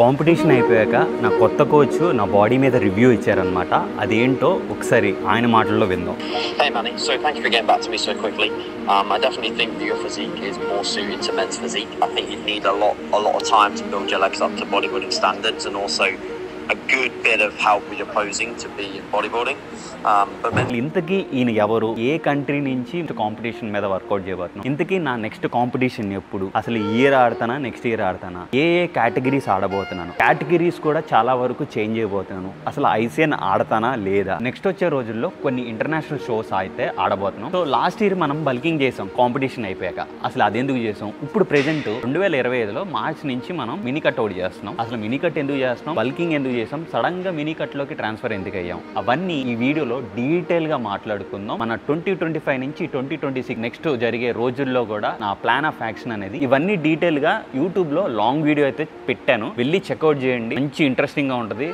Competition అయిపోయాక నా కొత్త కోచ్ నా బాడీ మీద రివ్యూ ఇచ్చారన్నమాట. అదేంటో ఒకసారి ఆయన మాటల్లో విందాం. Hey Manny, so thank you for getting back to me so quickly. I definitely think that your physique is more suited to men's physique. I think you'd need a lot of time to build your legs up to bodybuilding standards and also a good bit of help with your posing to be in bodybuilding. ఇంతకీ ఈయన ఎవరు, ఏ country నుంచి competition మీద work out చేయబోతున్నాం, ఇంతకీ నా next competition ఎప్పుడు, అసలు ఇయర్ ఆడతానా నెక్స్ట్ ఇయర్ ఆడతానా, ఏ కేటగిరీస్ ఆడబోతున్నాను, కేటగిరీస్ కూడా చాలా వరకు చేంజ్ అయిపోతున్నాను, అసలు ఐసీఎన్ ఆడతానా లేదా, నెక్స్ట్ వచ్చే రోజుల్లో కొన్ని ఇంటర్నేషనల్ షోస్ అయితే ఆడబోతున్నాం. సో లాస్ట్ ఇయర్ మనం బల్కింగ్ చేసాం కాంపిటీషన్ అయిపోయాక. అసలు అదెందుకు చేసాం, ఇప్పుడు ప్రెజెంట్ 2025లో మార్చ్ నుంచి మనం మినీ కట్ అవుట్ చేస్తున్నాం. అసలు మినీ కట్ ఎందుకు చేస్తున్నాం, బల్కింగ్ ఎందుకు చేసాం, సడన్ గా మినీ కట్ లోకి ట్రాన్స్ఫర్ ఎందుకు అయ్యాం, అవన్నీ ఈ వీడియోలో డీటెయిల్ గా మాట్లాడుకుందాం. మన 2025 నుంచి 2026 నెక్స్ట్ జరిగే రోజుల్లో కూడా నా ప్లాన్ ఆఫ్ యాక్షన్ అనేది, ఇవన్నీ డీటెయిల్ గా యూట్యూబ్ లో లాంగ్ వీడియో అయితే పెట్టాను, వెళ్ళి చెక్అవుట్ చేయండి, మంచి ఇంట్రెస్టింగ్ గా ఉంటది.